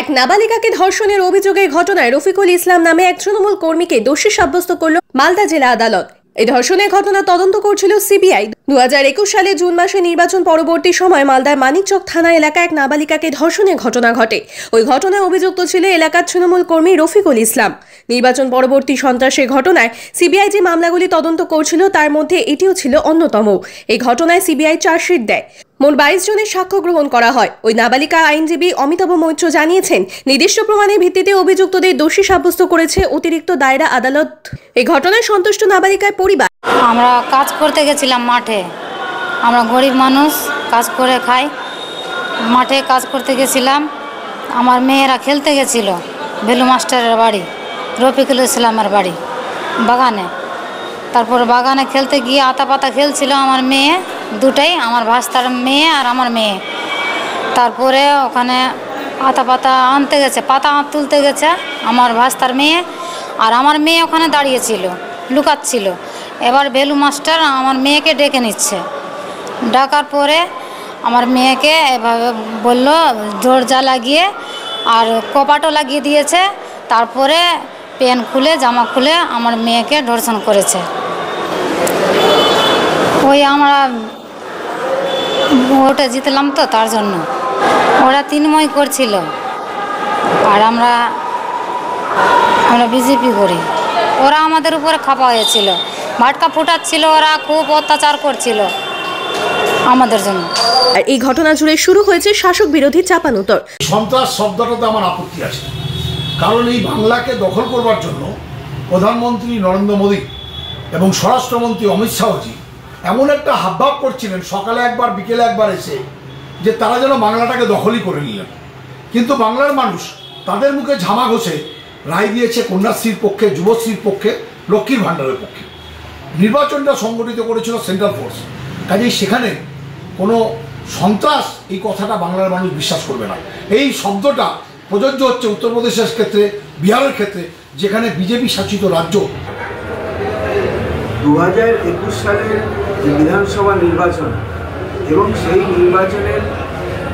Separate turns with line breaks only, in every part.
এক নাবালিকাকে ধর্ষণের অভিযোগের ঘটনায় রফিকুল ইসলাম নামে এক তৃণমূল কর্মীকে দোষী সাব্যস্ত করল মালদা জেলা আদালত। এই ধর্ষণের ঘটনা তদন্ত করছিল সিবিআই। 2021 সালে জুন মাসে নির্বাচন পরবর্তী সময় মালদার মানিকচক থানা এলাকায় এক নাবালিকাকে ধর্ষণের ঘটনা ঘটে। ওই ঘটনায় অভিযুক্ত ছিল এলাকার তৃণমূল কর্মী রফিকুল ইসলাম। নির্বাচন পরবর্তী সন্ত্রাসের ঘটনায় সিবিআই যে মামলাগুলি তদন্ত করছিল তার মধ্যে এটিও ছিল অন্যতম। এই ঘটনায় সিবিআই চার্জশিট দেয়। মোট 22 জনের সাক্ষ্য গ্রহণ করা হয়। ওই নাবালিকা আইনজীবী অমিতাভ মৈত্র জানিয়েছেন, নির্দিষ্ট প্রমাণের ভিত্তিতে অভিযুক্তদের দোষী সাব্যস্ত করেছে অতিরিক্ত দায়রা আদালত। এই ঘটনায় সন্তুষ্ট নাবালিকার পরিবার।
আমরা কাজ করতে গেছিলাম মাঠে, আমরা গরিব মানুষ, কাজ করে খাই। মাঠে কাজ করতে গেছিলাম, আমার মেয়েরা খেলতে গেছিল ভেলু মাস্টারের বাড়ি, রফিকুল ইসলামের বাড়ি বাগানে। তারপর বাগানে খেলতে গিয়ে আতা পাতা খেলছিল আমার মেয়ে দুটাই, আমার ভাস্তার মেয়ে আর আমার মেয়ে। তারপরে ওখানে আতা পাতা আনতে গেছে, পাতা তুলতে গেছে আমার ভাস্তার মেয়ে, আর আমার মেয়ে ওখানে দাঁড়িয়েছিল, লুকাচ্ছিল। এবার ভেলু মাস্টার আমার মেয়েকে ডেকে নিচ্ছে। ডাকার পরে আমার মেয়েকে এভাবে বলল, দরজা লাগিয়ে আর কপাটও লাগিয়ে দিয়েছে। তারপরে প্যান্ট খুলে জামা খুলে আমার মেয়েকে ধর্ষণ করেছে। ওই আমরা ভোটে জিতলাম তো, তার জন্য ওরা তৃণমূল করছিল আর আমরা বিজেপি করি। ওরা আমাদের উপরে খাপা হয়েছিল, ভাটকা ফুটাচ্ছিল, ওরা খুব অত্যাচার করছিল আমাদের জন্য।
আর এই ঘটনা জুড়ে শুরু হয়েছে শাসক বিরোধী চাপানুতর।
সন্ত্রাস শব্দটাতে আমার আপত্তি আছে, কারণ এই বাংলাকে দখল করবার জন্য প্রধানমন্ত্রী নরেন্দ্র মোদী এবং স্বরাষ্ট্রমন্ত্রী অমিত শাহজি এমন একটা হাবভাব করছিলেন, সকালে একবার বিকেলে একবার এসে, যে তারা যেন বাংলাটাকে দখলই করে নিলেন। কিন্তু বাংলার মানুষ তাদের মুখে ঝামা ঘষে রায় দিয়েছে কন্যাশ্রীর পক্ষে, যুবশ্রীর পক্ষে, লক্ষ্মীর ভাণ্ডারের পক্ষে। নির্বাচনটা সংগঠিত করেছিল সেন্ট্রাল ফোর্স, কাজেই সেখানে কোনো সন্ত্রাস এই কথাটা বাংলার মানুষ বিশ্বাস করবে না। এই শব্দটা প্রযোজ্য হচ্ছে উত্তরপ্রদেশের ক্ষেত্রে, বিহারের ক্ষেত্রে, যেখানে বিজেপি শাসিত রাজ্য।
2021 সালের যে বিধানসভা নির্বাচন এবং সেই নির্বাচনের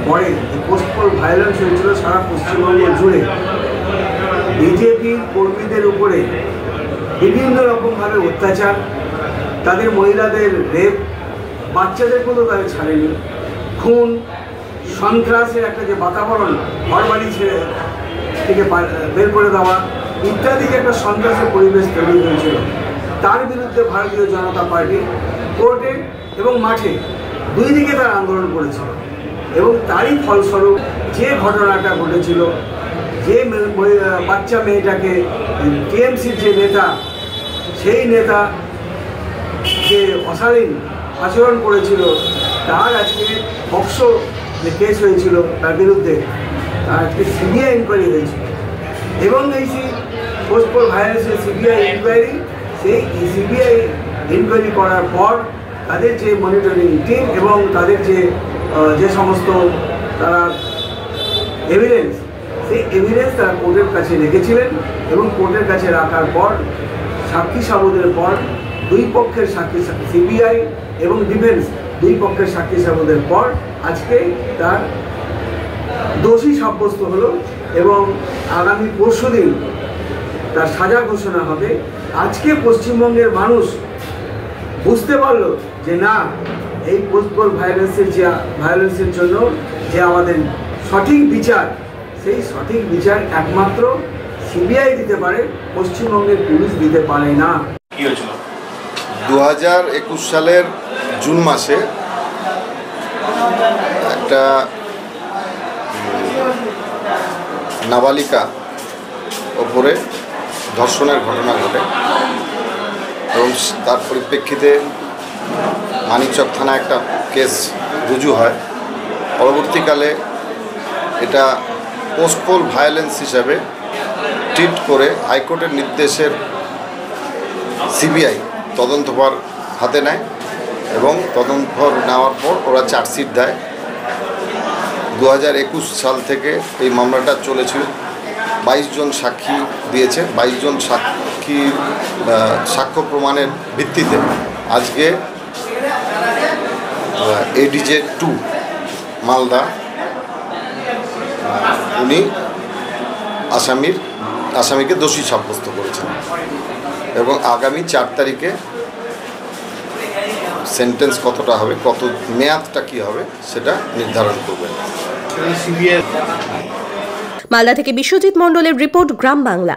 পরে যে পোস্টপোল ভায়োলেন্স হয়েছিল সারা পশ্চিমবঙ্গ জুড়ে, বিজেপির কর্মীদের উপরে বিভিন্ন রকমভাবে অত্যাচার, তাদের মহিলাদের রেপ, বাচ্চাদের কোনো তাদের ছাড়েনি, খুন, সন্ত্রাসের একটা যে বাতাবরণ, ঘরবাড়ি ছেড়ে থেকে বের করে দেওয়া ইত্যাদি যে একটা সন্ত্রাসের পরিবেশ তৈরি হয়েছিল, তার বিরুদ্ধে ভারতীয় জনতা পার্টি কোর্টে এবং মাঠে দুই দিকে তার আন্দোলন করেছিল। এবং তারই ফলস্বরূপ যে ঘটনাটা ঘটেছিল, যে বাচ্চা মেয়েটাকে টিএমসির যে নেতা, সেই নেতা যে অশালীন আচরণ করেছিল, তার আজকে পক্সো যে কেস হয়েছিল তার বিরুদ্ধে, তার আজকে সিবিআই ইনকোয়ারি হয়েছিল। এবং এই পোস্টপোল ভায়োলেন্সের সিবিআই ইনকোয়ারি, সেই সিবিআই ইনকোয়ারি করার পর তাদের যে মনিটরিং টিম এবং তাদের যে সমস্ত তারা এভিডেন্স, সেই এভিডেন্স তারা কোর্টের কাছে রেখেছিলেন এবং কোর্টের কাছে রাখার পর সাক্ষী সাবুদের পর দুই পক্ষের সাক্ষী, সিবিআই এবং ডিফেন্স দুই পক্ষের সাক্ষী সাবুদের পর আজকে তার দোষী সাব্যস্ত হলো এবং আগামী পরশুদিন তার সাজা ঘোষণা হবে। আজকে পশ্চিমবঙ্গের মানুষ বুঝতে পারলো যে না, এই পোস্টপোল ভায়োলেন্সের জন্য যে আমাদের সঠিক বিচার, সেই সঠিক বিচার একমাত্র সিবিআই দিতে পারে, পশ্চিমবঙ্গের পুলিশ দিতে পারে না।
2021 সালের জুন মাসে একটা নাবালিকা ওপরে ধর্ষণের ঘটনা ঘটে এবং তার পরিপ্রেক্ষিতে মানিকচক থানায় একটা কেস রুজু হয়। পরবর্তীকালে এটা পোস্টপোল ভায়োলেন্স হিসাবে ট্রিট করে হাইকোর্টের নির্দেশের সিবিআই তদন্তভার হাতে নেয় এবং তদন্তভার নেওয়ার পর ওরা চার্জশিট দেয়। 2021 সাল থেকে এই মামলাটা চলেছিল। 22 জন সাক্ষী দিয়েছে। 22 জন সাক্ষীর সাক্ষ্য প্রমাণের ভিত্তিতে আজকে এডিজে 2 মালদা উনি আসামিকে দোষী সাব্যস্ত করেছেন এবং আগামী 4 তারিখে সেন্টেন্স কতটা হবে, কত মেয়াদটা কি হবে সেটা নির্ধারণ করবেন।
মালদা থেকে বিশ্বজিৎ মণ্ডলের রিপোর্ট, গ্রাম বাংলা।